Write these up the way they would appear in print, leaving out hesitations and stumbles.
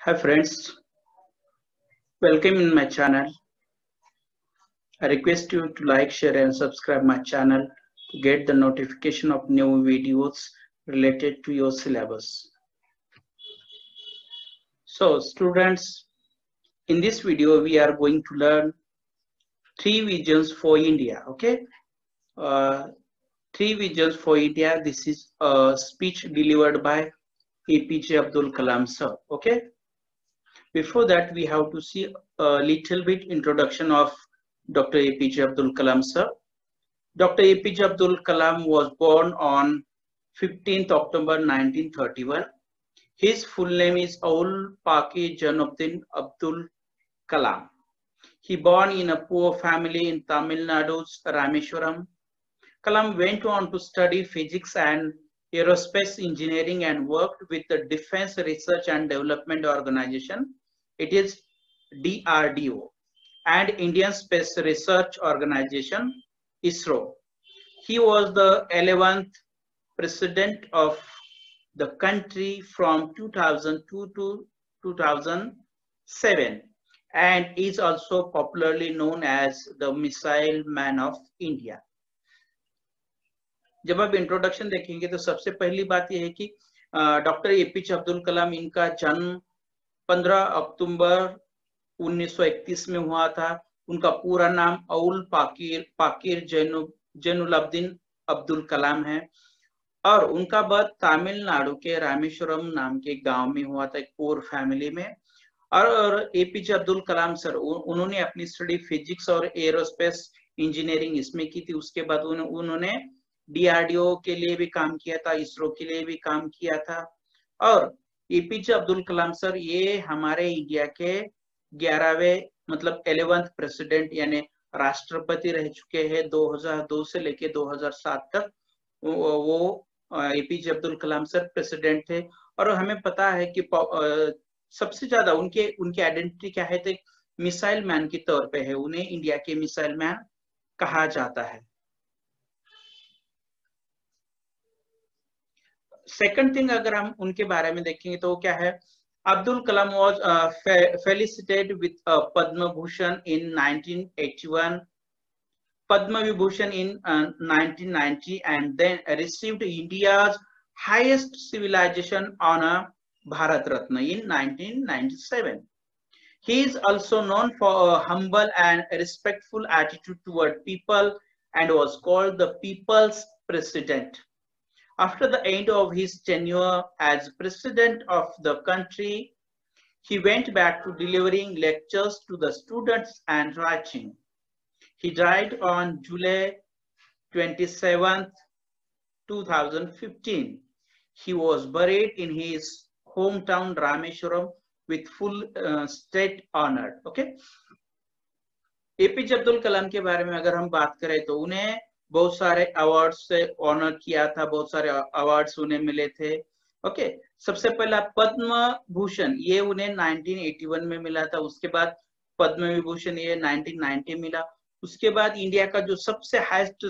Hi friends, welcome in my channel. I request you to like, share and subscribe my channel to get the notification of new videos related to your syllabus. So students, in this video we are going to learn three visions for India. Okay, three visions for India. This is a speech delivered by APJ Abdul Kalam sir. Okay. Before that, we have to see a little bit introduction of Dr. APJ Abdul Kalam sir. Dr. APJ Abdul Kalam was born on 15th October 1931. His full name is Aul Paki Jainuddin Abdul Kalam. He born in a poor family in Tamil Nadu's Rameswaram. Kalam went on to study physics and aerospace engineering and worked with the Defense Research and Development Organization. It is DRDO and Indian Space Research Organization, ISRO. He was the 11th president of the country from 2002 to 2007 and is also popularly known as the Missile Man of India. जब आप introduction देखेंगे तो सबसे पहली बात यह है कि डॉक्टर एपीजे अब्दुल कलाम इनका जन्म 15 अक्टूबर 1931 में हुआ था। उनका पूरा नाम अउल पाकिर जैनुलाब्दीन अब्दुल कलाम है और उनका बर्थ तमिलनाडु के रामेश्वरम नाम के गांव में हुआ था, एक पुअर फैमिली में। और एपीजे अब्दुल कलाम सर उन्होंने अपनी स्टडी फिजिक्स और एरोस्पेस इंजीनियरिंग इसमें की थी। उसके बाद उन्होंने डीआरडीओ के लिए भी काम किया था, इसरो के लिए भी काम किया था। और एपीजे अब्दुल कलाम सर ये हमारे इंडिया के 11वें मतलब 11th प्रेसिडेंट यानी राष्ट्रपति रह चुके हैं। 2002 से लेके 2007 तक वो APJ Abdul Kalam sir president थे। और हमें पता है कि सबसे ज्यादा उनकी आइडेंटिटी क्या है, तो मिसाइल मैन के तौर पे है, उन्हें इंडिया के मिसाइल मैन कहा जाता है। सेकंड थिंग अगर हम उनके बारे में देखेंगे तो क्या है, Abdul Kalam was felicitated with Padma Bhushan in 1981, Padma Vibhushan in 1990, and then received India's highest civilization honor, Bharat Ratna, in 1997. He is also known for a humble and respectful attitude toward people and was called the People's President. After the end of his tenure as president of the country, he went back to delivering lectures to the students and writing. He died on July 27, 2015. He was buried in his hometown Rameswaram with full state honor. Okay. APJ Abdul Kalam के बारे में अगर हम बात करें तो उन्हें बहुत सारे अवार्ड्स से ऑनर किया था, बहुत सारे अवार्ड्स उन्हें मिले थे। ओके, सबसे पहला पद्म भूषण ये उन्हें 1981 में मिला था। उसके बाद पद्म विभूषण ये 1990 मिला। उसके बाद इंडिया का जो सबसे हाईएस्ट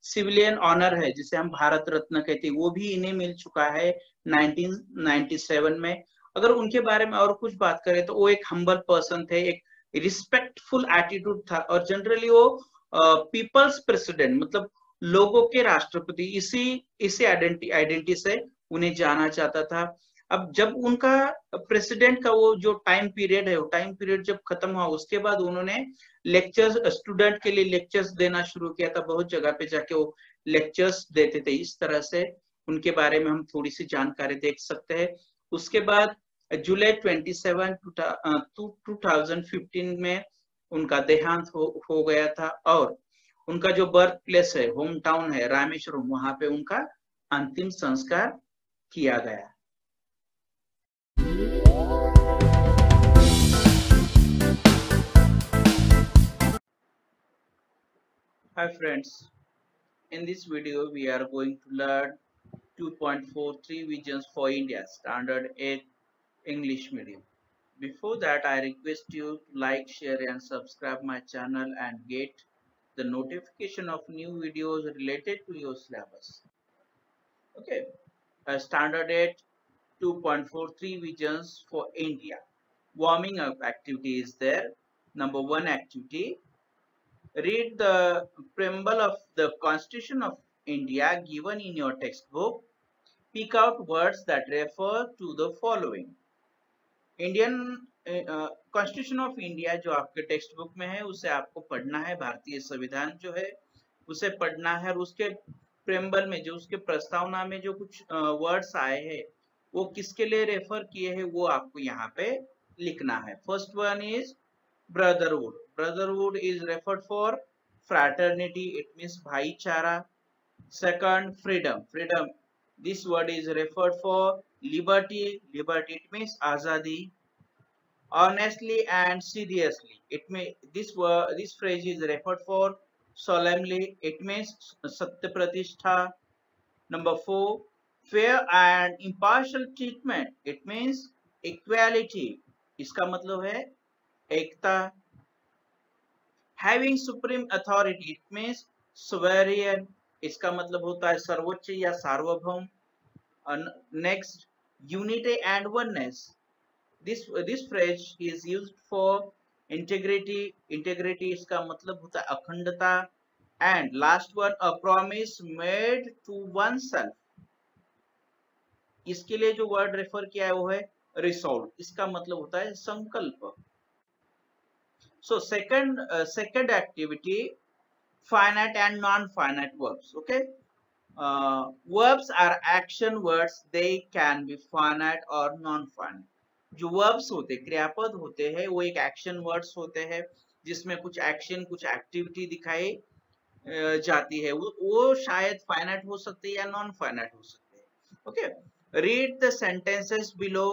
सिविलियन ऑनर है जिसे हम भारत रत्न कहते हैं वो भी इन्हें मिल चुका है 1997 में। अगर उनके बारे में और कुछ बात करें तो वो एक हम्बल पर्सन थे, एक रिस्पेक्टफुल एटीट्यूड था और जनरली वो पीपल्स प्रेसिडेंट मतलब लोगों के राष्ट्रपति इसी आइडेंटिटी से उन्हें जाना चाहता था। अब जब उनका प्रेसिडेंट का वो जो टाइम पीरियड है वो टाइम पीरियड जब खत्म हुआ उसके बाद उन्होंने लेक्चर्स स्टूडेंट के लिए लेक्चर्स देना शुरू किया था। बहुत जगह पे जाके वो लेक्चर्स देते थे। इस तरह से उनके बारे में हम थोड़ी सी जानकारी देख सकते हैं। उसके बाद जुलाई 27, 2015 में उनका देहांत हो गया था और उनका जो बर्थ प्लेस है, होम टाउन है रामेश्वरम, वहां पे उनका अंतिम संस्कार किया गया। Hi friends, in this video we are going to learn 2.43 visions for India standard 8 English medium. Before that, I request you to like, share and subscribe my channel and get the notification of new videos related to your syllabus. Okay, standard 8 2.43 visions for India. Warming up activity is there. Number 1 activity, read the preamble of the Constitution of India given in your textbook. Pick out words that refer to the following. Indian constitution of India जो आपके text book में है उसे आपको पढ़ना है। भारतीय संविधान जो है उसे पढ़ना है और उसके प्रेम्बल में जो उसके प्रस्तावना में जो कुछ वर्ड्स आए हैं वो किसके लिए रेफर किए हैं वो आपको यहाँ पे लिखना है। First one is brotherhood. Brotherhood is referred for fraternity, it means भाईचारा। Second, freedom. Freedom, this word is referred for liberty. Liberty, it means azadi. Honestly and seriously, it may this phrase is referred for solemnly, it means satya pratishtha. Number 4, fair and impartial treatment, it means equality, इसका मतलब है एकता। Having supreme authority, it means sovereign, इसका मतलब होता है सर्वोच्च या सार्वभौम। Next, unity and oneness, this phrase is used for integrity. Integrity इसका मतलब होता है अखंडता। And last one, a promise made to one self, इसके लिए जो वर्ड रेफर किया है वो है रिसोल्व, इसका मतलब होता है संकल्प। So second activity, finite and non-finite verbs. Okay, verbs are action words, they can be finite or non-finite. जो verbs होते हैं, क्रियापद होते हैं, वो एक एक्शन वर्ड्स होते हैं जिसमें कुछ एक्शन, कुछ एक्टिविटी दिखाई जाती है। वो शायद फाइनाइट हो सकते हैं या नॉन फाइनाइट हो सकते हैं। Okay, read the sentences below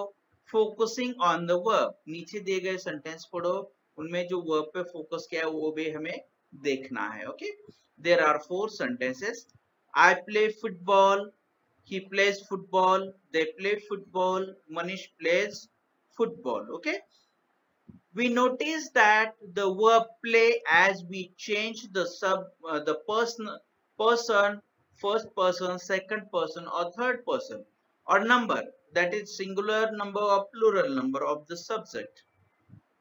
focusing on the verb. नीचे दिए गए सेंटेंस पढ़ो, उनमें जो वर्ब पे फोकस किया है वो भी हमें देखना है। Okay, there are 4 sentences. I play football, he plays football, they play football, Manish plays football. Okay, we notice that the verb play, as we change the person, first person, second person or third person, or number, that is singular number or plural number of the subject.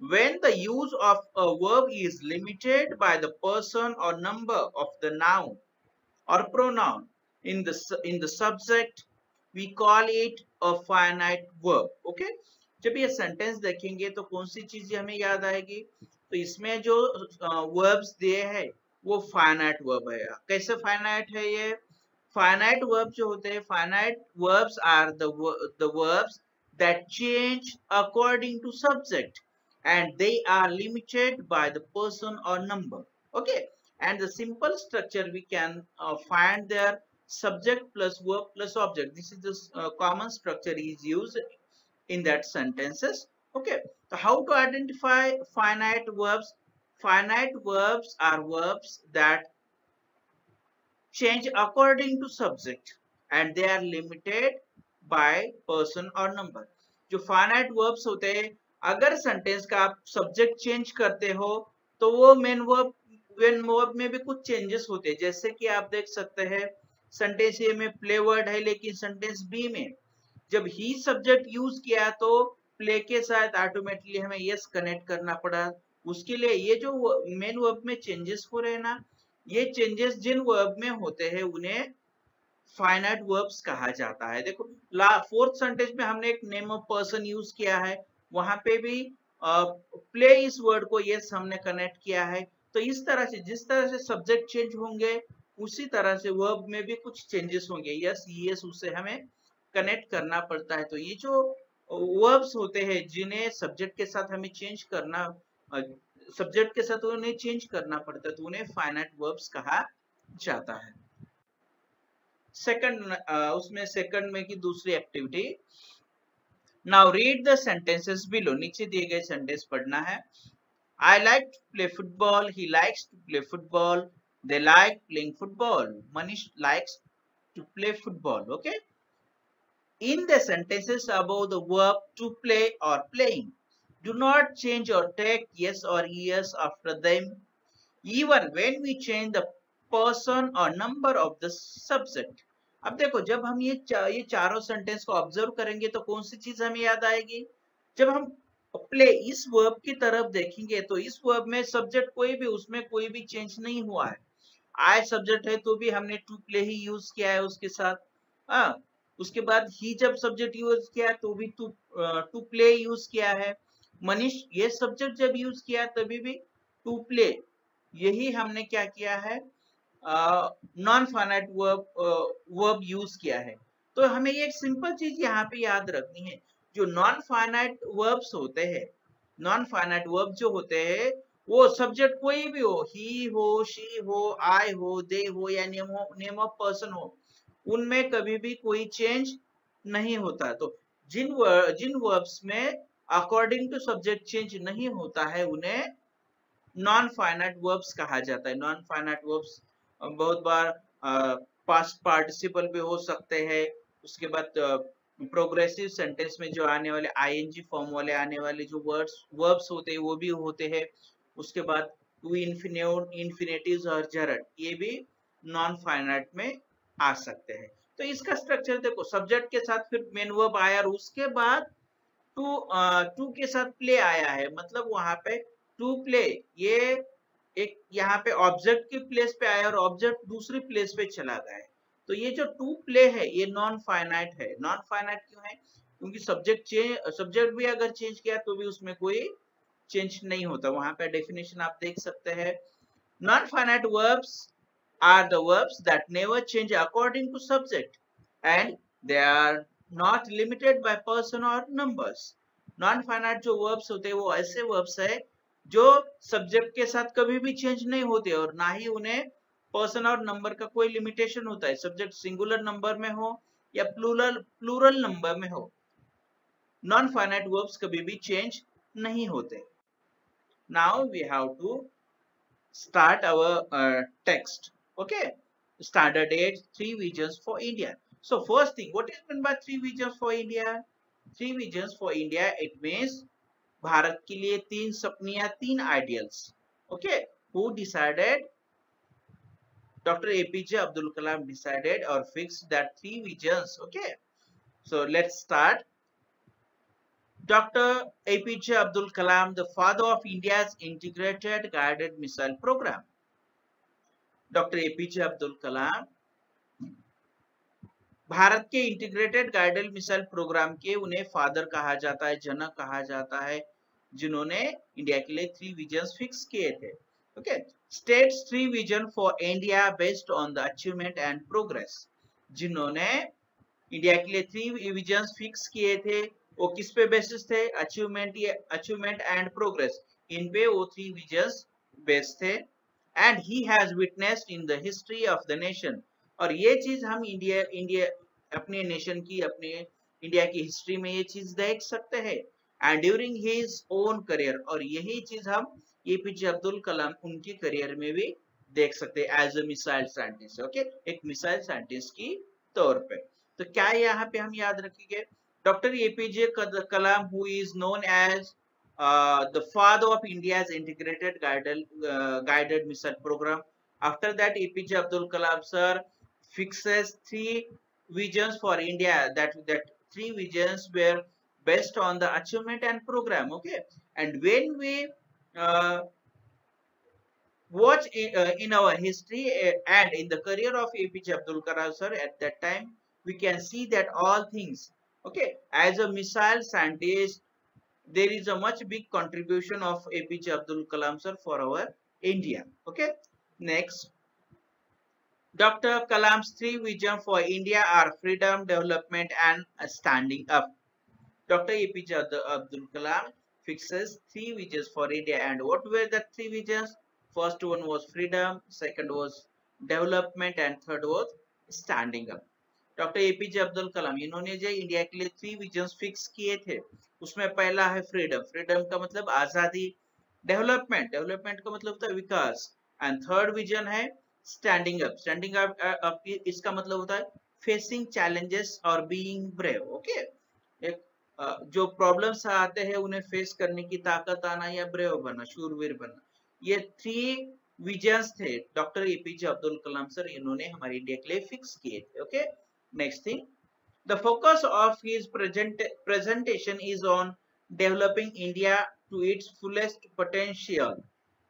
When the use of a verb is limited by the person or number of the noun or pronoun in the subject, we call it a finite verb. Okay, जब ये sentence देखेंगे तो कौन सी चीजें हमें याद आएगी? तो इसमें जो वर्ब्स दिए हैं वो फाइनाइट वर्ब है। कैसे फाइनाइट है ये? फाइनाइट वर्ब जो होते हैं, finite verbs are the verbs that change according to subject and they are limited by the person or number. Okay, and the simple structure we can find there, subject plus verb plus object. This is the common structure is used in that sentences. Okay, so how to identify finite verbs? Finite verbs are verbs that change according to subject and they are limited by person or number. जो finite verbs होते हैं, अगर sentence का आप subject change करते हो तो वो मेन वर्ब में भी कुछ चेंजेस होते हैं। जैसे कि आप देख सकते हैं सेंटेंस ए में प्ले वर्ड है, लेकिन सेंटेंस बी में जब ही सब्जेक्ट यूज किया तो प्ले के साथ ऑटोमेटिकली हमें यस कनेक्ट करना पड़ा। उसके लिए ये जो मेन वर्ब में चेंजेस हो रहे हैं ना, ये चेंजेस जिन वर्ब में होते हैं उन्हें फाइनाइट वर्ब्स कहा जाता है। देखो फोर्थ सेंटेंस में हमने एक नेम ऑफ पर्सन यूज किया है, वहां पे भी प्ले इस वर्ड को यस हमने कनेक्ट किया है। तो इस तरह से जिस तरह से सब्जेक्ट चेंज होंगे उसी तरह से वर्ब में भी कुछ चेंजेस होंगे। यस यस उसे हमें कनेक्ट करना पड़ता है। तो ये जो वर्ब्स होते हैं जिन्हें सब्जेक्ट के साथ हमें चेंज करना, सब्जेक्ट के साथ उन्हें चेंज करना पड़ता है, तो उन्हें फाइनाइट वर्ब्स कहा जाता है। सेकंड, उसमें सेकंड में की दूसरी activity, now read the sentences below. नीचे दिए गए सेंटेंस पढ़ना है। I like to play football, he likes to play football, they like playing football, Manish likes to play football. Okay, in the sentences above the verb to play or playing, do not change or take yes or yes after them, even when we change the person or number of the subject. अब देखो जब हम ये चारों sentence को observe करेंगे तो कौन सी चीज हमें याद आएगी? जब हम प्ले इस वर्ब की तरफ देखेंगे तो इस वर्ब में सब्जेक्ट कोई भी, उसमें कोई भी चेंज नहीं हुआ है। आई सब्जेक्ट है तो भी हमने टू प्ले ही यूज किया है उसके साथ। हाँ, उसके बाद ही जब सब्जेक्ट यूज किया तो भी टू प्ले यूज किया है। मनीष ये सब्जेक्ट जब यूज किया तभी भी टू प्ले, यही हमने क्या किया है, नॉन फाइनाइट वर्ब यूज किया है। तो हमें ये एक सिंपल चीज यहाँ पे याद रखनी है, जो नॉन फाइनाइट वर्ब्स होते हैं, नॉन फाइनाइट वर्ब जो होते हैं वो सब्जेक्ट कोई भी हो, ही हो, शी हो, आई हो, दे हो या नेम ऑफ पर्सन हो, उनमें कभी भी कोई चेंज नहीं होता। तो जिन वर्ब्स में अकॉर्डिंग टू सब्जेक्ट चेंज नहीं होता है उन्हें नॉन फाइनाइट वर्ब्स कहा जाता है। नॉन फाइनाइट वर्ब्स बहुत बार पास्ट पार्टिसिपल भी हो सकते हैं। उसके बाद प्रोग्रेसिव सेंटेंस में जो आने वाले आईएनजी फॉर्म वाले आने वाले जो वर्ब्स होते हैं वो भी होते हैं। उसके बाद टू इन्फिनेटिव्स और जरड ये भी नॉन फाइनाइट में आ सकते हैं। तो इसका स्ट्रक्चर देखो, सब्जेक्ट के साथ फिर मेन वर्ब आया और उसके बाद टू के साथ प्ले आया है, मतलब वहां पे टू प्ले ये एक यहाँ पे ऑब्जेक्ट की प्लेस पे आया और ऑब्जेक्ट दूसरी प्लेस पे चला गया है। तो ये जो टू प्ले है ये नॉन फाइनाइट है। नॉन फाइनाइट क्यों है? क्योंकि सब्जेक्ट भी अगर चेंज किया तो भी उसमें कोई चेंज नहीं होता। वहां पे डेफिनेशन आप देख सकते हैं, non finite verbs are the verbs that never change according to subject and they are not limited by person or numbers. Non finite जो वर्ब्स होते हैं वो ऐसे वर्ब्स है जो सब्जेक्ट के साथ कभी भी चेंज नहीं होते और ना ही उन्हें पर्सन और नंबर का कोई लिमिटेशन होता है, सब्जेक्ट सिंगुलर नंबर में हो या प्लूरल नंबर में हो, नॉन फाइनाइट वर्ब्स कभी भी चेंज नहीं होते। Now we have to start our text. Okay, standard 8 3 visions for India. So first thing, what is meant by 3 visions for India? 3 visions for India, it means Bharat के लिए 3 सपने या 3 ideals. Okay, who decided? Dr. APJ Abdul Kalam decided or fixed that 3 visions. Okay, so let's start. Dr. APJ Abdul Kalam, the father of India's integrated guided missile program. Doctor APJ Abdul Kalam Bharat के integrated guided missile programme के उन्हें father कहा जाता है, जनक कहा जाता है, जिन्होंने इंडिया के लिए 3 विजन्स फिक्स किए थे। Okay, states 3 vision for India based on the achievement and progress. जिन्होंने इंडिया के लिए 3 विजन्स फिक्स किए थे वो किस पे बेसिस थे? अचीवमेंट एंड प्रोग्रेस, इन पे वो 3 विजन्स बेस्ड थे। And he has witnessed in the history of the nation, और ये चीज हम इंडिया अपने नेशन की, अपने इंडिया की हिस्ट्री में ये चीज देख सकते हैं। And during his own career, और यही चीज हम एपीजे अब्दुल कलाम उनके करियर में भी देख सकते हैं as a missile scientist. Okay, एक मिसाइल साइंटिस्ट की तौर पे। तो क्या यहाँ पे हम याद रखेंगे? Doctor A P J Kalam who is known as the father of India's integrated guided missile program. After that, APJ Abdul Kalam sir fixes 3 visions for India. That 3 visions were based on the achievement and program. Okay, and when we watch in our history and in the career of APJ Abdul Kalam sir at that time, we can see that all things. Okay, as a missile scientist, there is a much big contribution of APJ Abdul Kalam sir for our India. Okay, next, Dr. Kalam's 3 vision for India are freedom, development and standing up. Dr. APJ Abdul Kalam fixes 3 visions for India, and what were the 3 visions? First one was freedom, second was development and third was standing up. Doctor APJ Abdul Kalam इन्होंने जो India के लिए 3 visions fix किए थे उसमें पहला है freedom, freedom का मतलब आजादी, डेवलपमेंट, डेवलपमेंट का मतलब होता है विकास, एंड थर्ड विजन है स्टैंडिंग अप, स्टैंडिंग अप इसका मतलब होता है फेसिंग चैलेंजेस और बीइंग ब्रेव। ओके, एक जो प्रॉब्लम्स आते हैं उन्हें फेस करने की ताकत आना या ब्रेव बनना, शूरवीर बनना, ये 3 विजन्स थे doctor APJ Abdul Kalam sir इन्होंने हमारे इंडिया के लिए फिक्स किए थे। Okay, Next thing, the focus of his presentation is on developing India to its fullest potential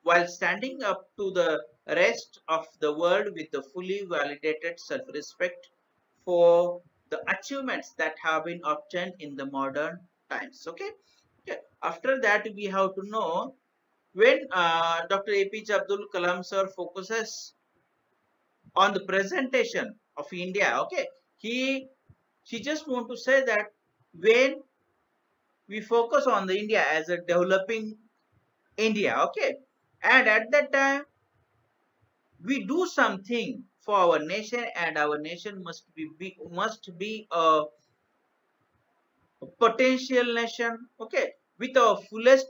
while standing up to the rest of the world with the fully validated self-respect for the achievements that have been obtained in the modern times. Okay. Okay. After that, we have to know when Dr. APJ Abdul Kalam sir focuses on the presentation of India. Okay. He just want to say that when we focus on the India as a developing India, okay, and at that time we do something for our nation, and our nation must be a potential nation, okay, with our fullest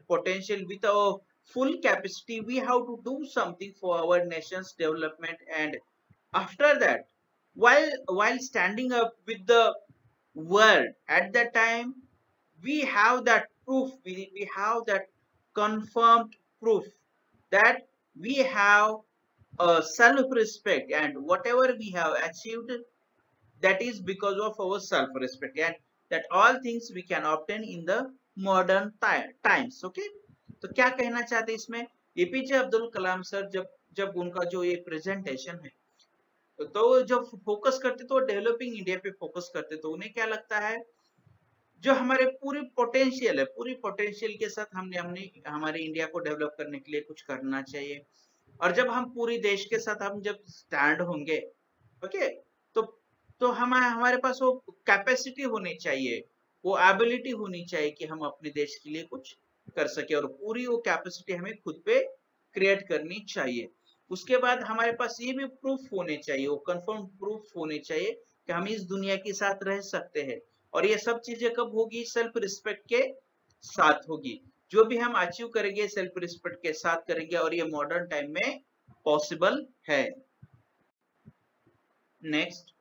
potential, with our full capacity. We have to do something for our nation's development, and after that, while standing up with the world at that time, we have that proof, we have that confirmed proof that we have a self-respect, and whatever we have achieved, that is because of our self-respect, and that all things we can obtain in the modern times. Okay, तो क्या कहना चाहते हैं इसमें? APJ Abdul Kalam sir जब जब उनका जो ये प्रेजेंटेशन है, तो जब फोकस करते तो डेवलपिंग इंडिया पे फोकस करते, तो उन्हें क्या लगता है जो हमारे पूरी पोटेंशियल है, पूरी पोटेंशियल के साथ हमने हमारे इंडिया को डेवलप करने के लिए कुछ करना चाहिए, और जब हम पूरी देश के साथ हम जब स्टैंड होंगे, ओके, तो हमारे पास वो कैपेसिटी होनी चाहिए, वो एबिलिटी होनी चाहिए कि हम अपने देश के लिए कुछ कर सके, और पूरी वो कैपेसिटी हमें खुद पे क्रिएट करनी चाहिए। उसके बाद हमारे पास ये भी प्रूफ होने चाहिए, वो कंफर्म प्रूफ होने चाहिए कि हम इस दुनिया के साथ रह सकते हैं, और ये सब चीजें कब होगी? सेल्फ रिस्पेक्ट के साथ होगी। जो भी हम अचीव करेंगे सेल्फ रिस्पेक्ट के साथ करेंगे, और ये मॉडर्न टाइम में पॉसिबल है। Next,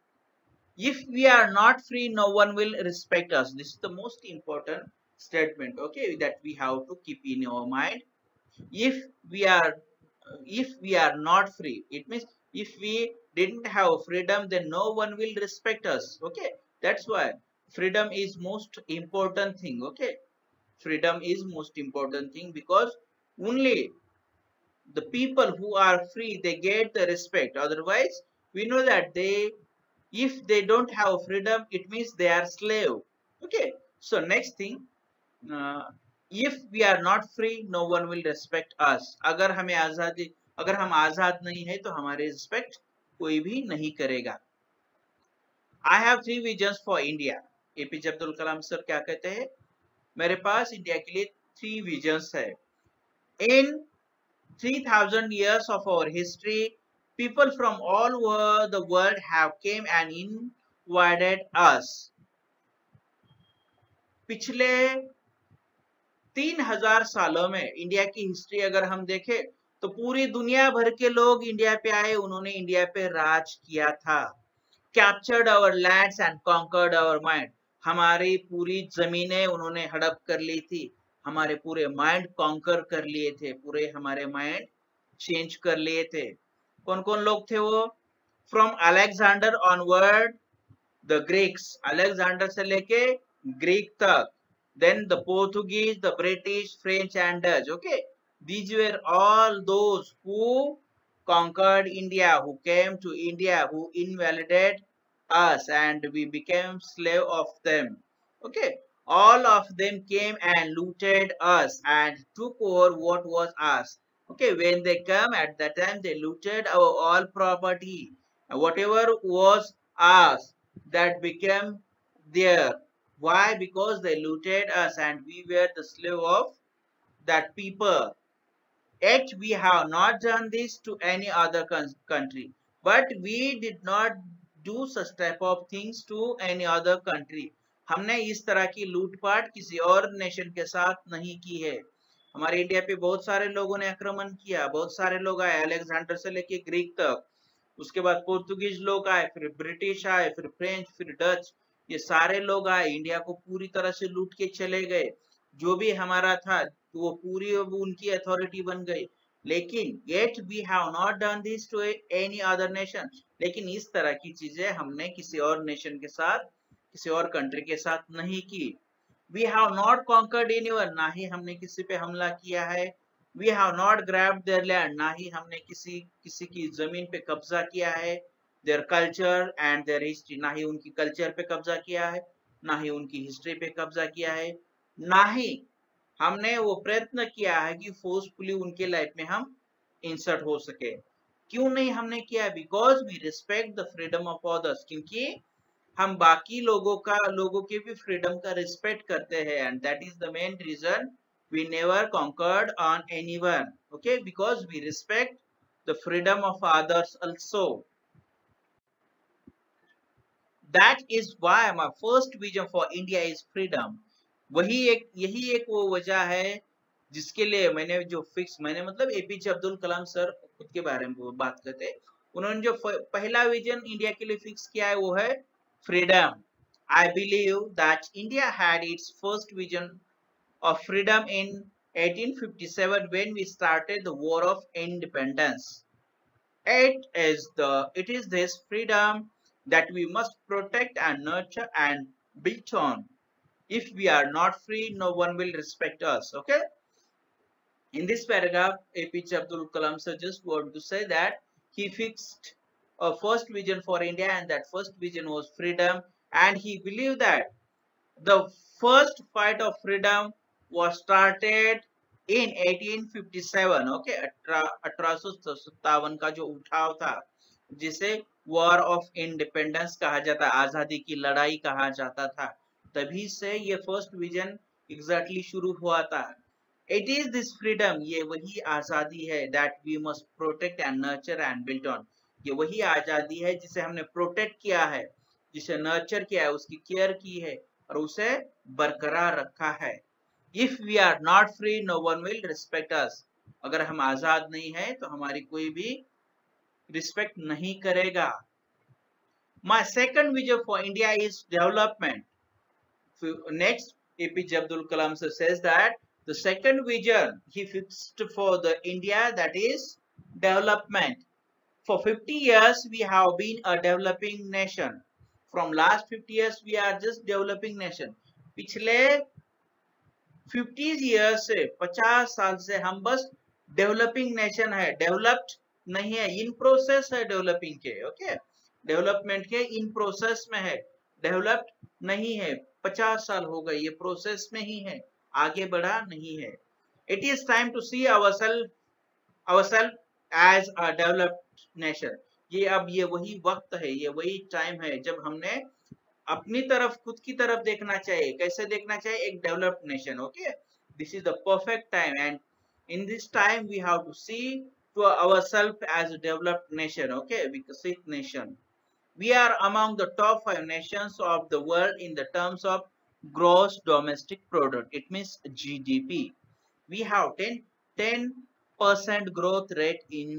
if we are not free, no one will respect us. This is the most important statement, okay, that we have to keep in our mind. If we are not free, it means if we didn't have freedom, then no one will respect us. Okay, that's why freedom is most important thing. Okay, freedom is most important thing, because only the people who are free, they get the respect. Otherwise, we know that if they don't have freedom, it means they are slave. Okay, so next thing, if we are not free, no one will respect us. अगर हम आजाद नहीं है, तो हमारे respect कोई भी नहीं करेगा। I have 3 visions for India. APJ Abdul Kalam sir क्या कहते हैं? मेरे पास इंडिया के लिए 3 विजन्स है। In 3000 years of our history, people from all over the world have came and invaded us. पिछले 3000 सालों में इंडिया की हिस्ट्री अगर हम देखें, तो पूरी दुनिया भर के लोग इंडिया पे आए, उन्होंने इंडिया पे राज किया था। Captured our lands and conquered our mind, हमारी पूरी जमीनें उन्होंने हड़प कर ली थी, हमारे पूरे माइंड कॉन्कर कर लिए थे, पूरे हमारे माइंड चेंज कर लिए थे। कौन कौन लोग थे वो? From Alexander onward the Greeks, Alexander से लेके ग्रीक तक, then the Portuguese, the British, French and Dutch. Okay, these were all those who conquered India, who came to India, who invaded us, and we became slave of them. Okay, all of them came and looted us and took over what was ours. Okay, when they come at that time, they looted our all property, and whatever was ours, that became their. Why? Because they looted us and we were the slave of that people. Yet we have not done this to any other country, but we did not do such type of things to any other country. हमने इस तरह की लूटपाट किसी और nation के साथ नहीं की है। हमारे इंडिया पे बहुत सारे लोगों ने आक्रमण किया, बहुत सारे लोग आए, अलेक्जेंडर से लेके ग्रीक तक, उसके बाद पोर्तुगीज लोग आए, फिर ब्रिटिश आए, फिर फ्रेंच, फिर डच, ये सारे लोग आए, इंडिया को पूरी तरह से लूट के चले गए। जो भी हमारा था वो पूरी उनकी अथॉरिटी बन गई। लेकिन yet we have not done this to any other nation, लेकिन इस तरह की चीजें हमने किसी और नेशन के साथ, किसी और कंट्री के साथ नहीं की। We have not conquered anyone, ना ही हमने किसी पे हमला किया है। We have not grabbed their land, ना ही हमने किसी की जमीन पे कब्जा किया है। Their culture and there history, ना ही उनकी कल्चर पे कब्जा किया है, ना ही उनकी हिस्ट्री पे कब्जा किया है, ना ही हमने वो प्रयत्न किया है कि फोर्सफुली उनके लाइफ में हम इंसर्ट हो सके। क्यों नहीं हमने किया? Because we respect the freedom of others, क्योंकि हम बाकी लोगों के भी फ्रीडम का रिस्पेक्ट करते हैं, and that is the main reason we never conquered on anyone, okay, because we respect the freedom of others also. That is why my first vision for India is freedom. यही एक वो वजह है जिसके लिए मैंने मतलब एपीजे अब्दुल कलाम सर खुद के बारे में बात करते हैं। उन्होंने जो पहला विजन इंडिया के लिए फिक्स किया है वो है freedom. I believe that India had it's first vision of freedom in 1857 when we started the War of Independence. It is this freedom that we must protect and nurture and build on. If we are not free, no one will respect us. Okay. In this paragraph, APJ Abdul Kalam sir just want to say that he fixed a first vision for India, and that first vision was freedom. And he believed that the first fight of freedom was started in 1857. Okay, 1857 का जो उठाव था, जिसे war of independence कहा जाता, आजादी की लड़ाई कहा जाता था, तभी से ये फर्स्ट विजन एग्जैक्टली शुरू हुआ था। इट इज दिस फ्रीडम, ये वही आजादी है, that we must protect and nurture and build on. ये वही आजादी है जिसे हमने प्रोटेक्ट किया है, जिसे नर्चर किया है, उसकी केयर की है और उसे बरकरार रखा है। If we are not free, no one will respect us. अगर हम आजाद नहीं है तो हमारी कोई भी रिस्पेक्ट नहीं करेगा। My second vision for India is development. Next, APJ Abdul Kalam says that the second vision he fixed for the India, that is development. For 50 years, we have been a developing nation. From last 50 years, we are just developing nation. पिछले 50 years से 50 साल से हम बस developing nation है, developed नहीं है, in process है डेवलपिंग के। ओके, डेवलपमेंट के इन प्रोसेस में है, डेवलप्ड नहीं है। 50 साल हो गए, ये प्रोसेस में ही है, आगे बढ़ा नहीं है। It is time to see ourselves as a developed nation. ये वही वक्त है, ये वही टाइम है जब हमने अपनी तरफ, खुद की तरफ देखना चाहिए। कैसे देखना चाहिए? एक developed nation. Okay, this is the perfect time, and in this time we have to see to ourselves as a developed nation. Okay, विकसित nation. We are among the top 5 nations of the world in the terms of gross domestic product. It means GDP. We have 10% growth rate in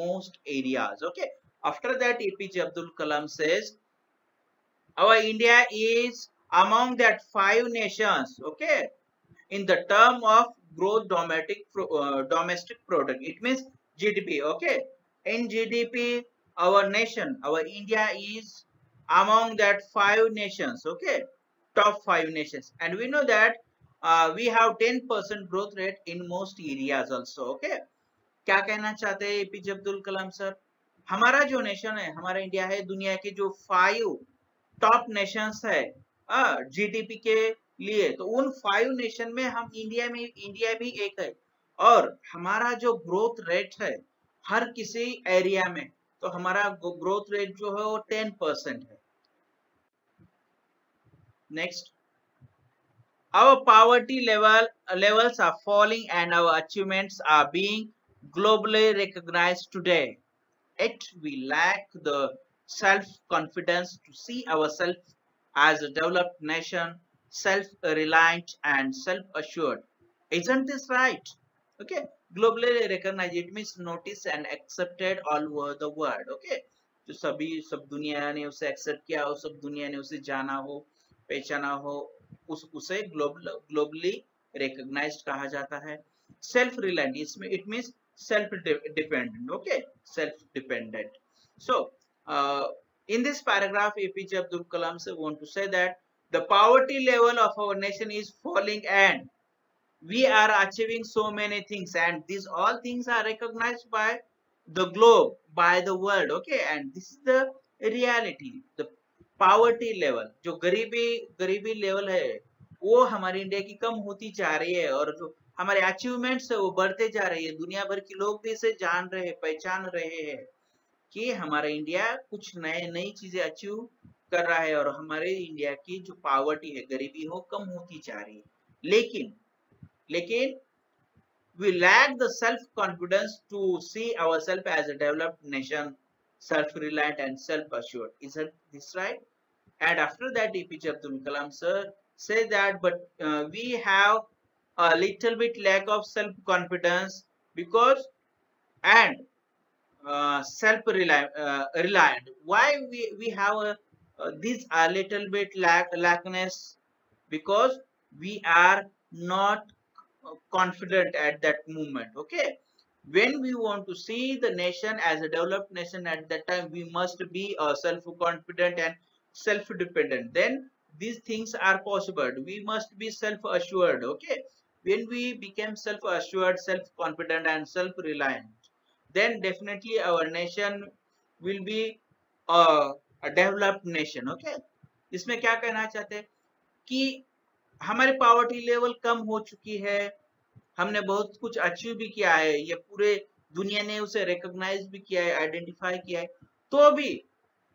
most areas. Okay. After that, APJ Abdul Kalam says, our India is among that 5 nations. Okay. In the term of gross domestic product. It means GDP. Okay. In GDP, our nation, our India is among that 5 nations. Okay, top 5 nations, and we know that we have 10% growth rate in most areas also. Okay, क्या कहना चाहते हैं APJ Abdul Kalam sir? हमारा जो nation है, हमारा India है, दुनिया के जो 5 टॉप नेशंस है जीडीपी के लिए, तो उन 5 नेशन में इंडिया भी एक है। और हमारा जो ग्रोथ रेट है हर किसी एरिया में, तो हमारा ग्रोथ रेट जो है वो 10% है। Next, our poverty levels are falling and our achievements are being globally recognized today. Yet we lack the self-confidence to see ourselves as a developed nation, self-reliant and self-assured. Isn't this right? Okay, globally recognized, it means noticed and accepted all over the world. Okay, जो सब दुनिया ने उसे accept किया हो, सब दुनिया ने उसे जाना हो, पहचाना हो, उसे ग्लोबली रिकॉग्नाइज्ड कहा जाता है। सेल्फ रिलायंट, इसमें it means self dependent. Okay, self dependent. So In this paragraph, APJ Abdul Kalam sir want to say that the poverty level of our nation is falling and we are achieving so many things, and these all things are recognized by the globe, by the world. Okay, and this is the reality. The poverty level, जो गरीबी level है, वो हमारी India की कम होती जा रही है, और जो हमारे अचीवमेंट्स है वो बढ़ते जा रही है। दुनिया भर के लोग भी इसे जान रहे हैं, पहचान रहे हैं कि हमारा इंडिया कुछ नई चीजें अचीव कर रहा है, और हमारे इंडिया की जो पावर्टी है, गरीबी हो, कम होती जा रही है। लेकिन we lack the self-confidence to see ourselves as a developed nation, self-reliant and self-assured. Isn't this right? And after that, APJ Abdul Kalam sir said that, but we have a little bit lack of self-confidence because and self-reliant. Why we have this a little bit lackness? Because we are not confident at that moment. Okay, when we want to see the nation as a developed nation, at that time we must be self-confident and self-dependent. Then these things are possible. We must be self-assured. Okay, when we become self-assured, self-confident and self-reliant, then definitely our nation will be a developed nation. Okay, इसमें क्या कहना चाहते हैं कि हमारी poverty level कम हो चुकी है, हमने बहुत कुछ अचीव भी किया है, ये पूरे दुनिया ने उसे रिकॉग्नाइज भी किया है, आइडेंटिफाई किया है, तो भी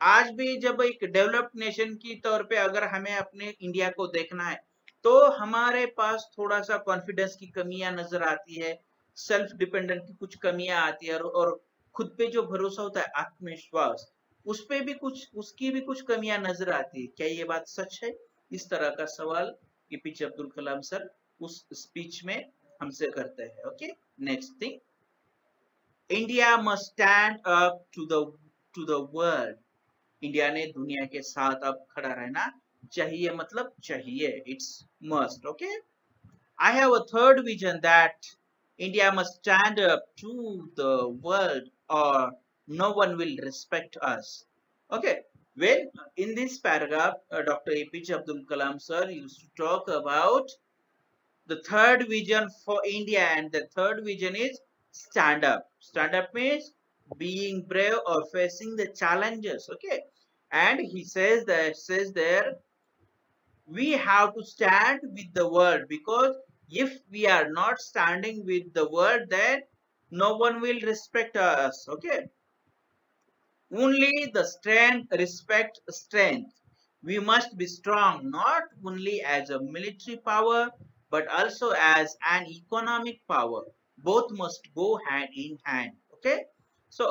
आज भी जब एक डेवलप्ड नेशन की तौर पे अगर हमें अपने इंडिया को देखना है, तो हमारे पास थोड़ा सा कॉन्फिडेंस की कमियां नजर आती है, सेल्फ डिपेंडेंट की कुछ कमियां आती है, और खुद पे जो भरोसा होता है, आत्मविश्वास, उस पे भी उसकी भी कुछ कमियां नजर आती है। क्या ये बात सच है? इस तरह का सवाल एपीजे अब्दुल कलाम सर उस स्पीच में हमसे करते हैं। Okay, next thing, India must stand up to the world. India ने दुनिया के साथ अब खड़ा रहना चाहिए, मतलब चाहिए, it's must. Okay, I have a third vision that India must stand up to the world और no one will respect us. Okay, when in this paragraph Dr. APJ Abdul Kalam sir used to talk about the third vision for India, and the third vision is stand up. Stand up means being brave or facing the challenges. Okay, and he says there we have to stand with the world, because if we are not standing with the world, then no one will respect us. Okay, only the strength respect strength. We must be strong not only as a military power but also as an economic power. Both must go hand in hand. Okay, so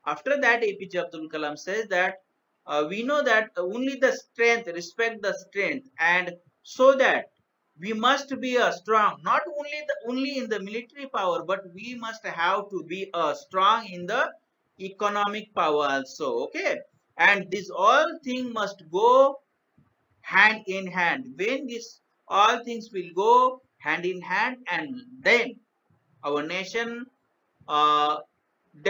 after that APJ Abdul Kalam says that we know that only the strength respect the strength, and so that we must be a strong not only in the military power, but we must have to be a strong in the economic power also. Okay, and this all thing must go hand in hand. When this all things will go hand in hand, and then our nation uh,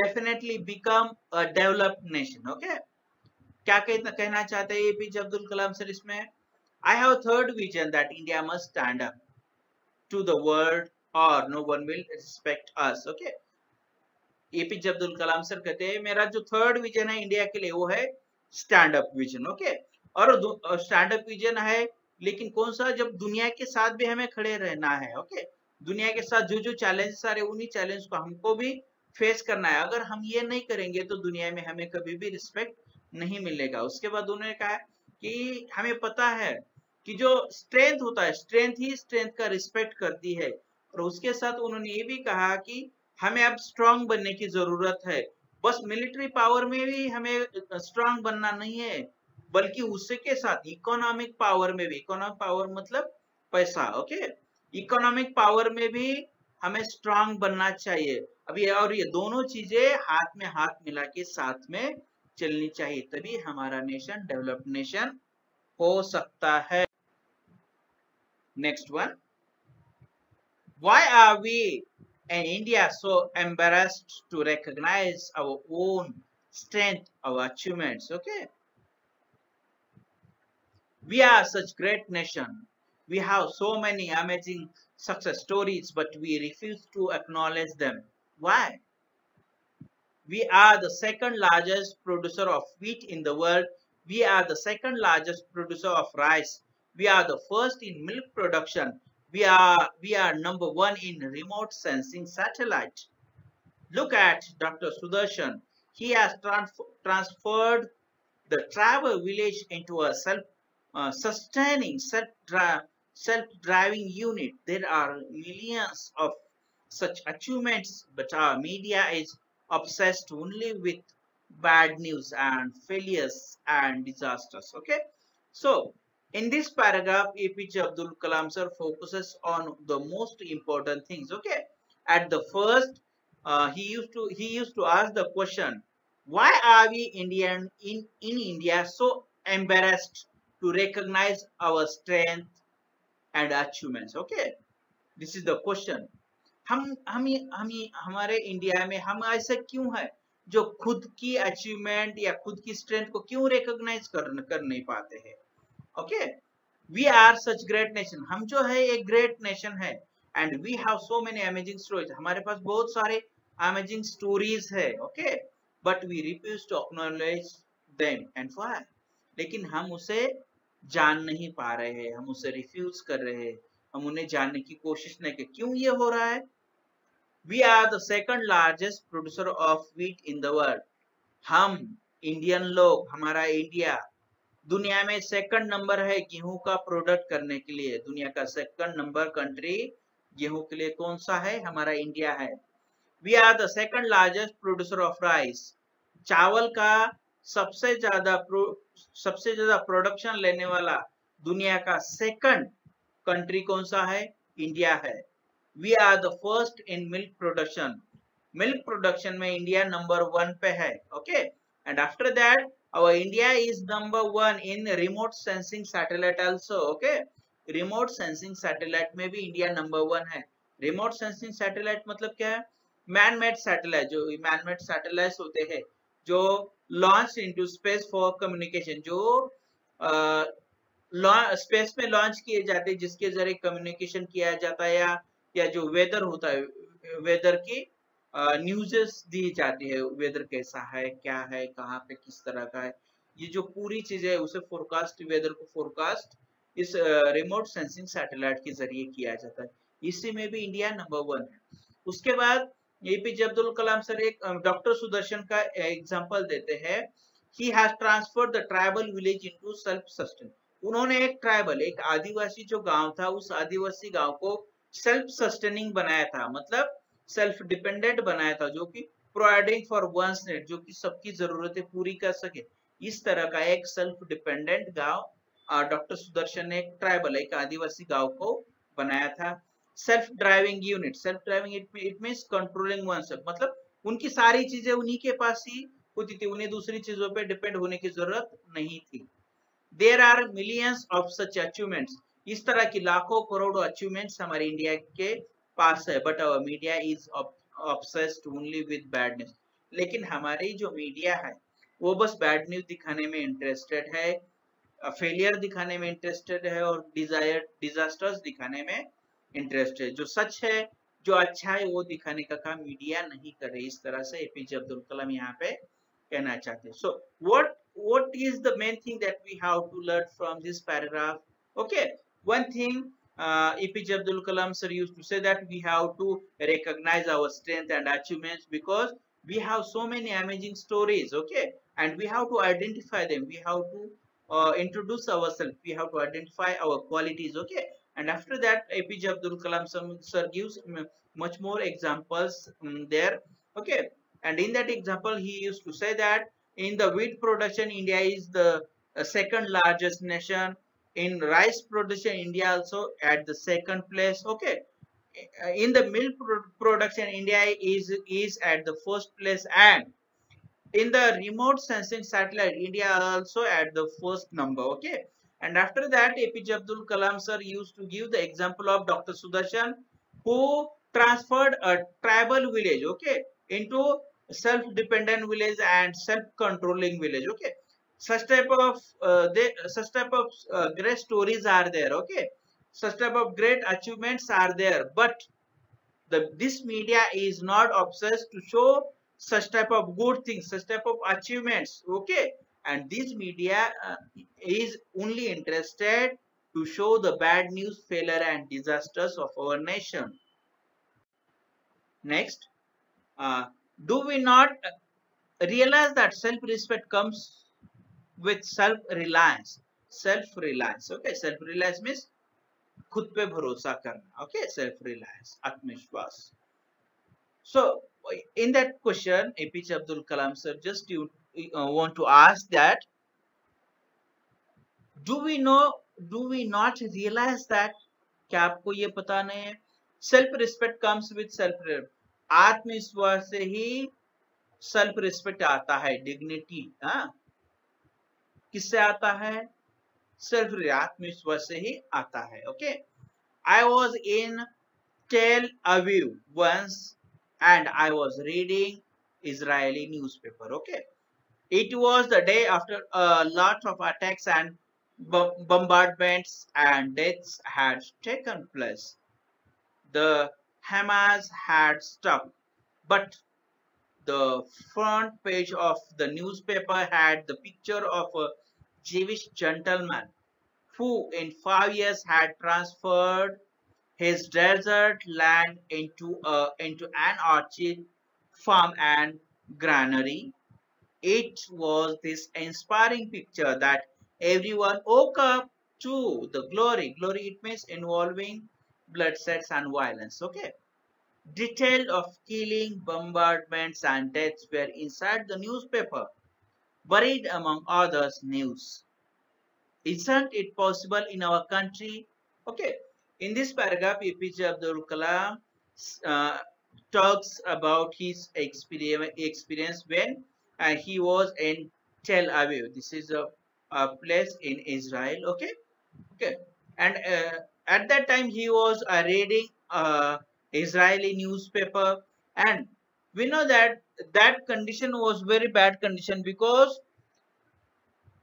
definitely become a developed nation. Okay, क्या कहना चाहते हैं APJ Abdul Kalam sir इसमें? I have a third vision that India must stand up to the world or no one will respect us. Okay, APJ Abdul Kalam sir कहते हैं मेरा जो third vision है इंडिया के लिए वो है स्टैंड अप विजन। ओके, और स्टैंड अप विजन है, लेकिन कौन सा? जब दुनिया के साथ भी हमें खड़े रहना है। ओके, दुनिया के साथ जो चैलेंजेस आ रहे हैं उन्हीं चैलेंज को हमको भी फेस करना है। अगर हम ये नहीं करेंगे तो दुनिया में हमें कभी भी रिस्पेक्ट नहीं मिलेगा। उसके बाद उन्होंने कहा कि हमें पता है कि जो स्ट्रेंथ होता है, स्ट्रेंथ ही स्ट्रेंथ का रिस्पेक्ट करती है, और उसके साथ उन्होंने ये भी कहा कि हमें अब स्ट्रांग बनने की जरूरत है। बस मिलिट्री पावर में भी हमें स्ट्रांग बनना नहीं है, बल्कि उसके साथ इकोनॉमिक पावर में भी, इकोनॉमिक पावर मतलब पैसा। ओके, इकोनॉमिक पावर में भी हमें स्ट्रांग बनना चाहिए। अब ये और ये दोनों चीजें हाथ में हाथ मिला के साथ में चलनी चाहिए, तभी हमारा नेशन डेवलप्ड नेशन हो सकता है। Next one, why are we in India so embarrassed to recognize our own strength, our achievements. Okay, we are such great nation. We have so many amazing success stories, but we refuse to acknowledge them. Why? We are the second largest producer of wheat in the world. We are the second largest producer of rice. We are the first in milk production. We are number one in remote sensing satellite. Look at Dr. Sudarshan. He has transferred the travel village into a sustaining self-driving unit. There are millions of such achievements, but our media is obsessed only with bad news and failures and disasters. Okay, so in this paragraph, APJ Abdul Kalam sir focuses on the most important things. Okay, at the first, he used to ask the question, why are we in India so embarrassed to recognize our strength and achievements? Okay, this is the question. हम हमारे India में हम ऐसे क्यों है जो खुद की अचीवमेंट या खुद की स्ट्रेंथ को क्यों रिकॉग्नाइज कर नहीं पाते हैं? Okay, we are such great nation. हम जो है एक ग्रेट नेशन है and we have so many amazing stories. हमारे पास बहुत सारे अमेजिंग स्टोरीज है. Okay, but we refuse to acknowledge them and why. लेकिन हम उसे जान नहीं पा रहे हैं, हम उसे रिफ्यूज कर रहे हैं, हम उन्हें जानने की कोशिश नहीं कर. क्यों ये हो रहा है? We are the second largest producer of wheat in the world. हम इंडियन लोग, हमारा इंडिया दुनिया में सेकंड नंबर है गेहूं का प्रोडक्ट करने के लिए. दुनिया का सेकंड नंबर कंट्री गेहूं के लिए कौन सा है? हमारा इंडिया है. We are the second largest producer of rice. चावल का सबसे ज्यादा प्रोडक्शन लेने वाला दुनिया का सेकंड कंट्री कौन सा है? इंडिया है. We are the first in milk production. Milk production में इंडिया नंबर 1 पे है. Okay, and after that our India is number 1 in remote sensing satellite also. Okay, remote sensing satellite में भी India number 1 है. remote sensing satellite मतलब क्या है? Man made satellite. जो मैन मेड सैटेलाइट होते हैं जो launch into space for communication, जो स्पेस में लॉन्च किए जाते हैं, जिसके जरिए कम्युनिकेशन किया जाता है, या जो वेदर होता है, वेदर की न्यूज़ेस दी जाती है. वेदर कैसा है, क्या है, कहाँ पे किस तरह का है, ये जो पूरी चीजें है उसे फोरकास्ट, वेदर को फोरकास्ट इस रिमोट सेंसिंग सैटेलाइट के जरिए किया जाता है. इसी में भी इंडिया नंबर 1 है. उसके बाद एपीजे अब्दुल कलाम सर एक डॉक्टर सुदर्शन का एग्जांपल देते हैं. He has transferred the tribal village into self sustain. उन्होंने एक ट्राइबल, एक आदिवासी जो गांव था, उस आदिवासी गांव को सेल्फ सस्टेनिंग बनाया था, मतलब सेल्फ डिपेंडेंट बनाया था, जो कि प्रोवाइडिंग फॉर वंस नीड, जो कि सबकी जरूरतें पूरी कर सके. इस तरह का एक सेल्फ डिपेंडेंट गांव डॉक्टर सुदर्शन ने एक ट्राइबल, एक आदिवासी गांव को बनाया था. Self driving unit. Self driving it means controlling oneself, मतलब उनकी सारी चीजें उन्हीं के पास ही होती थी, उन्हें दूसरी चीजों पे डिपेंड होने की जरूरत नहीं थी. There are millions of such achievements. इस तरह की लाखों करोड़ों अचीवमेंट्स हमारे इंडिया के पास है. But our media is obsessed only with bad news. लेकिन हमारी जो मीडिया है वो बस बैड न्यूज दिखाने में इंटरेस्टेड है, फेलियर दिखाने में इंटरेस्टेड है, और डिजास्टर्स दिखाने में इंटरेस्ट है. जो सच है, जो अच्छा है, वो दिखाने का काम मीडिया नहीं कर रही. इस तरह से एपीजे अब्दुल कलाम यहाँ पे कहना चाहते हैं. सो what is the main thing that we have to learn from this paragraph? Okay, one thing APJ Abdul Kalam sir used to say that we have to recognize our strength and achievements because we have so many amazing stories. Okay, and we have to identify them. We have to introduce ourselves. We have to identify our qualities. Okay, and after that APJ Abdul Kalam sir gives much more examples there. Okay, and in that example he used to say that in the wheat production India is the second largest nation. In rice production India also at the second place. Okay, in the milk production India is at the first place, and in the remote sensing satellite India also at the first number. Okay, and after that APJ Abdul Kalam sir used to give the example of Dr. Sudarshan, who transferred a tribal village, okay, into self-dependent village and self-controlling village. Okay, such type of great stories are there. Okay, such type of great achievements are there, but this media is not obsessed to show such type of good things, such type of achievements. Okay, and this media is only interested to show the bad news, failure and disasters of our nation. Next, do we not realize that self-respect comes with self-reliance? Self-reliance, okay, self-reliance means खुद पे भरोसा करना. Okay, self-reliance, आत्मविश्वास. So in that question, APJ Abdul Kalam sir, just you want to ask that, do we not realize that, क्या आपको ये पता नहीं है? Self respect comes with self, आत्मविश्वास से ही सेल्फ रिस्पेक्ट आता है, डिग्निटी. हाँ, किससे आता है? सेल्फ, आत्मविश्वास से ही आता है. Okay, I was in Tel Aviv once and I was reading Israeli newspaper. Okay, it was the day after a lot of attacks and bombardments and deaths had taken place. The Hamas had stopped, but the front page of the newspaper had the picture of a Jewish gentleman who in 5 years had transferred his desert land into an orchard, farm and granary. It was this inspiring picture that everyone woke up to. The glory. Glory, it means involving bloodshed and violence. Okay. Details of killing, bombardments and deaths were inside the newspaper, buried among others news. Isn't it possible in our country? Okay. In this paragraph, APJ Abdul Kalam talks about his experience when he was in Tel Aviv. This is a place in Israel. Okay, okay, and at that time he was reading Israeli newspaper, and we know that that condition was very bad condition, because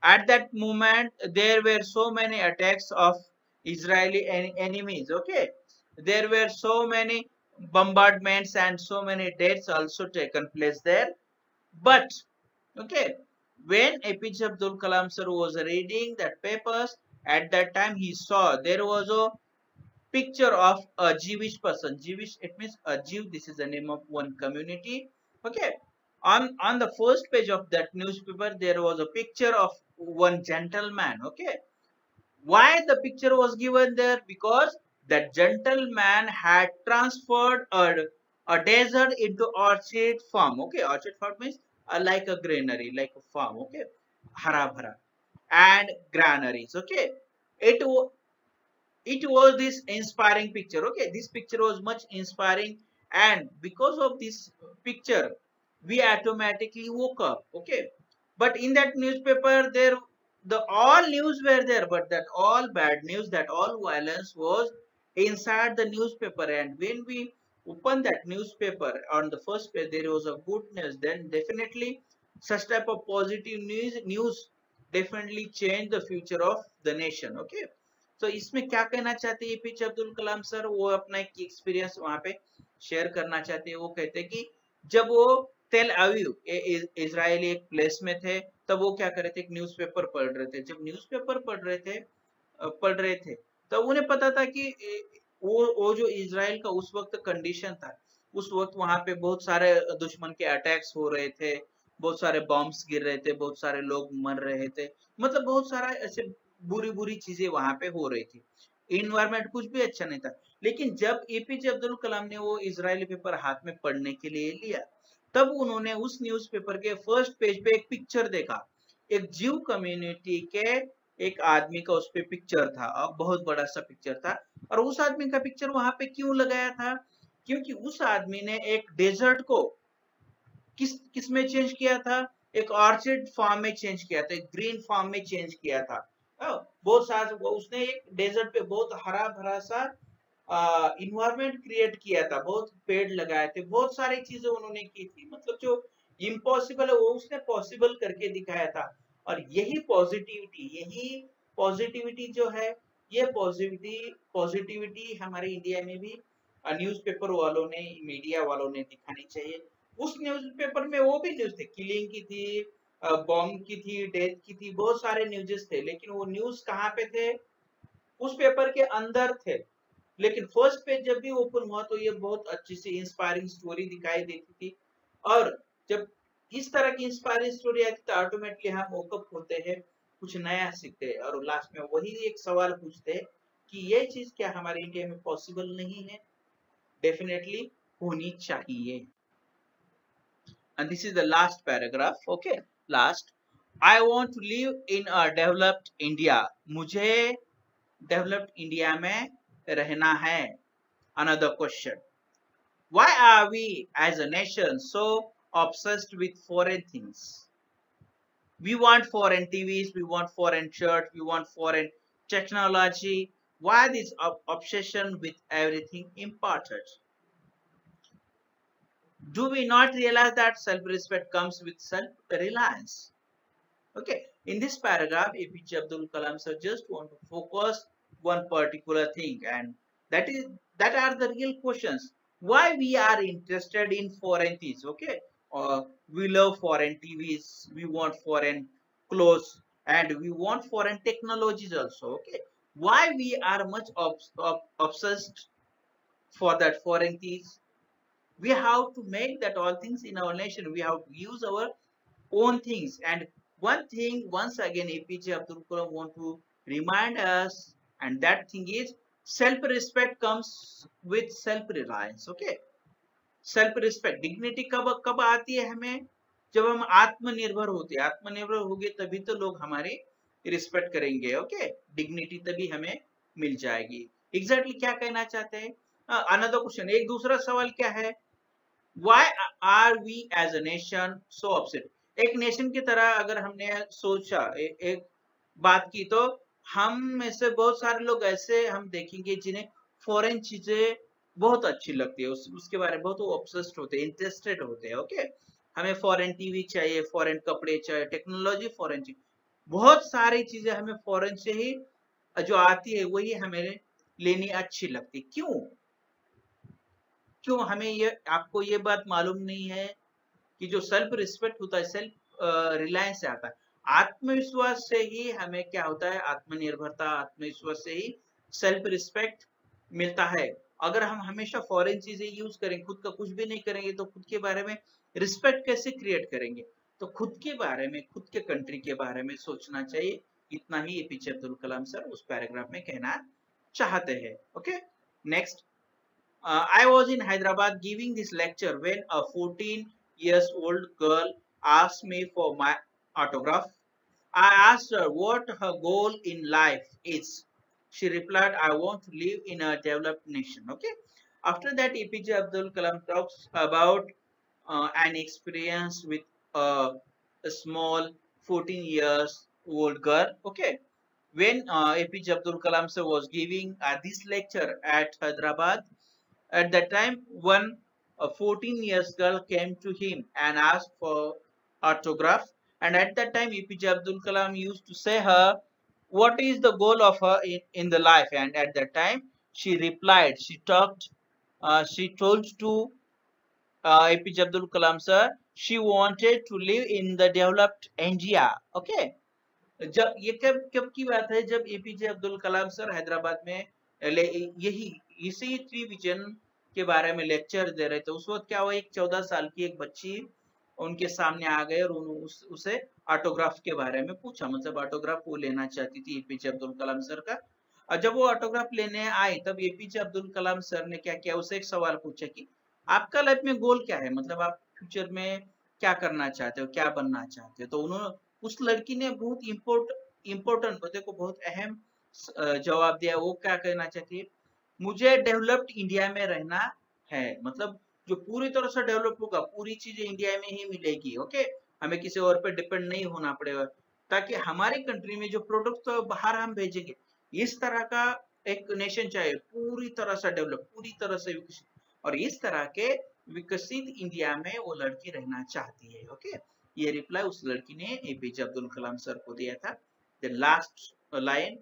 at that moment there were so many attacks of Israeli enemies. Okay, there were so many bombardments and so many deaths also taken place there. But okay, when APJ Abdul Kalam sir was reading that papers, at that time he saw there was a picture of a Jewish person. Jewish, it means a Jew. This is the name of one community. Okay, on the first page of that newspaper there was a picture of one gentleman. Okay, why the picture was given there? Because that gentleman had transferred a desert into orchard farm. Okay, orchard farm means like a granary, like a farm. Okay, hara bhara and granaries. Okay, it was this inspiring picture. Okay, this picture was much inspiring, and because of this picture we automatically woke up. Okay, but in that newspaper there, the all news were there, but that all bad news, that all violence was inside the newspaper. And when we open that newspaper, on the first page there was a good news, then definitely such type of positive news definitely change the future of the nation. Okay, तो इसमें क्या कहना चाहते हैं APJ Abdul Kalam sir? वो अपना एक experience वहां पे शेयर करना चाहते हैं. वो कहते हैं कि जब वो तेल अवीव इजरायली एक प्लेस में थे, तब वो क्या कर रहे थे, एक न्यूज़पेपर पढ़ रहे थे. जब न्यूज़पेपर पढ़ रहे थे तब उन्हें पता था कि वो जो इजराइल का उस वक्त कंडीशन था, उस वक्त वहां पे बहुत सारे दुश्मन के अटैक्स हो रहे थे, बहुत सारे बॉम्ब्स गिर रहे थे, बहुत सारे लोग मर रहे थे, मतलब बहुत सारा ऐसे बुरी चीजें वहां पे हो रही थी. इन्वायरमेंट कुछ भी अच्छा नहीं था. लेकिन जब एपीजे अब्दुल कलाम ने वो इजरायली पेपर हाथ में पढ़ने के लिए लिया, तब उन्होंने उस न्यूज़पेपर के फर्स्ट पेज पे एक पिक्चर देखा, एक जीव कम्युनिटी के एक आदमी का उस पे पिक्चर था, बहुत बड़ा सा पिक्चर था. और उस आदमी का पिक्चर वहां पे क्यों लगाया था? क्योंकि उस आदमी ने एक डेजर्ट को किस में चेंज किया था? एक ऑर्चिड फार्म में चेंज किया था, एक ग्रीन फार्म में चेंज किया था. बहुत सारा उसने एक डेजर्ट पे बहुत हरा भरा सा इन्वायरमेंट क्रिएट किया था, बहुत पेड़ लगाए थे, बहुत सारी चीजें उन्होंने की थी. मतलब जो इम्पॉसिबल है वो उसने पॉसिबल करके दिखाया था। और यही पॉजिटिविटी जो है, ये पॉजिटिविटी हमारे इंडिया में भी न्यूज़पेपर वालों ने, मीडिया वालों ने दिखानी चाहिए। उस न्यूज़पेपर में वो भी न्यूज़ थे, किलिंग की थी, बॉम्ब की थी, डेथ की थी, बहुत सारे न्यूज़ेस थे, लेकिन वो न्यूज़ कहाँ पे थे? उस पेपर के अंदर थे। लेकिन फर्स्ट पेज जब भी ओपन हुआ तो ये बहुत अच्छी सी इंस्पायरिंग स्टोरी दिखाई देती थी। और जब इस तरह की इंस्पायरिंग स्टोरी आती है तो ऑटोमेटिकली हम वोकअप होते हैं, कुछ नया सीखते हैं, और लास्ट में वही एक सवाल पूछते हैं कि ये चीज क्या हमारे इंडिया में पॉसिबल नहीं है? डेफिनेटली होनी चाहिए। And this is the last paragraph. Okay, last. I want to live in a developed India. मुझे डेवलप्ड इंडिया में रहना है. Another question. Why are we as a nation so obsessed with foreign things? We want foreign TVs, we want foreign shirts, we want foreign technology. Why this obsession with everything imported? Do we not realize that self-respect comes with self-reliance? Okay, in this paragraph, APJ Abdul Kalam sir just want to focus one particular thing, and that are the real questions. Why we are interested in foreign things? Okay, we love foreign TVs, we want foreign clothes, and we want foreign technologies also. Okay, why we are much obsessed for that foreign things? We have to make that all things in our nation. We have to use our own things. And one thing, once again, APJ Abdul Kalam want to remind us, and that thing is self-respect comes with self-reliance. Okay, self-respect, dignity कब आती है हमें? जब हम आत्मनिर्भर होते हैं। आत्मनिर्भर होंगे तभी तो लोग हमारी रिस्पेक्ट करेंगे। ओके, डिग्निटी तभी हमें मिल जाएगी। एग्जैक्टली क्या कहना चाहते हैं? अनदर क्वेश्चन, एक दूसरा सवाल क्या है? Why are we as a nation so upset? एक नेशन की तरह अगर हमने सोचा, एक बात की, तो हम में से बहुत सारे लोग ऐसे हम देखेंगे जिन्हें फॉरेन चीजें बहुत अच्छी लगती है, उसके बारे में बहुत ऑब्सेस्ड होते हैं, इंटरेस्टेड होते हैं। ओके, हमें फॉरेन टीवी चाहिए, फॉरेन कपड़े चाहिए, टेक्नोलॉजी फॉरेन चाहिए, बहुत सारी चीजें हमें फॉरेन से ही जो आती है वही हमें लेनी अच्छी लगती। क्यों? हमें ये, आपको ये बात मालूम नहीं है कि जो सेल्फ रिस्पेक्ट होता है सेल्फ रिलायंस से आता है, आत्मविश्वास से ही हमें क्या होता है? आत्मनिर्भरता, आत्मविश्वास से ही सेल्फ रिस्पेक्ट मिलता है। अगर हम हमेशा फॉरेन चीजें यूज करेंगे, खुद का कुछ भी नहीं करेंगे, तो खुद के बारे में रिस्पेक्ट कैसे क्रिएट करेंगे? तो खुद के बारे में, खुद के कंट्री के बारे में सोचना चाहिए। इतना ही एपीजे अब्दुल कलाम सर उस पैराग्राफ में कहना चाहते हैं। Okay, next. I was in Hyderabad giving this lecture when a 14-year-old girl asked me for my autograph. I asked her what her goal in life is. She replied, I want to live in a developed nation. Okay. After that, APJ Abdul Kalam talks about an experience with a small 14 years old girl. Okay. When APJ Abdul Kalam sir was giving this lecture at Hyderabad, at that time, one 14 years girl came to him and asked for autograph. And at that time, APJ Abdul Kalam used to say her, what is the goal of her in the life? And at that time, she replied, she told to APJ Abdul Kalam sir, she wanted to live in the developed India. Okay. जब ये कब की बात है? जब APJ Abdul Kalam sir Hyderabad में यही इसी ट्री विजन के बारे में लेक्चर दे रहे थे। उस वक्त क्या हुआ, एक 14 साल की एक बच्ची उनके सामने आ गए और उसे ऑटोग्राफ के बारे में पूछा, मतलब ऑटोग्राफ वो लेना चाहती थी एपीजे अब्दुल कलाम सर का। और जब वो ऑटोग्राफ लेने आई तब एपीजे अब्दुल कलाम सर ने क्या किया, उसे एक सवाल पूछा कि आपका लाइफ में गोल क्या है, मतलब आप फ्यूचर में क्या करना चाहते हो, क्या बनना चाहते हो? तो उन्होंने, उस लड़की ने बहुत इम्पोर्टेंट बच्चे को बहुत अहम जवाब दिया। वो क्या कहना चाहती है? मुझे डेवलप्ड इंडिया में रहना है, मतलब जो पूरी तरह से डेवलप होगा, पूरी चीजें इंडिया में ही मिलेगी। ओके, हमें किसी और पे डिपेंड नहीं होना पड़ेगा, ताकि हमारी कंट्री में जो प्रोडक्ट तो बाहर हम भेजेंगे, इस तरह का एक नेशन चाहिए, पूरी तरह से डेवलप, पूरी तरह से विकसित। और इस तरह के विकसित इंडिया में वो लड़की रहना चाहती है। ओके, ये रिप्लाई उस लड़की ने एपीजे अब्दुल कलाम सर को दिया था। The last line,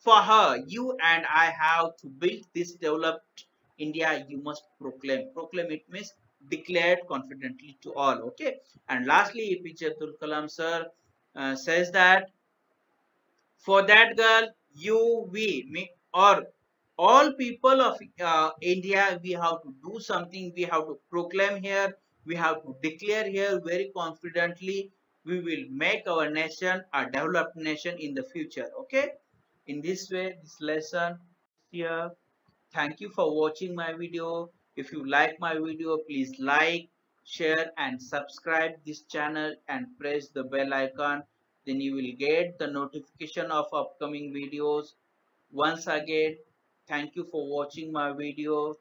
for her, you and I have to build this developed India. You must proclaim. Proclaim, it means declared confidently to all. Okay. And lastly, APJ Abdul Kalam sir says that for that girl, you, we, me, or all people of India, we have to do something. We have to proclaim here. We have to declare here very confidently. We will make our nation a developed nation in the future. Okay. In this way, this lesson here. Thank you for watching my video. If you like my video, please like, share and subscribe this channel and press the bell icon. Then you will get the notification of upcoming videos. Once again, thank you for watching my video.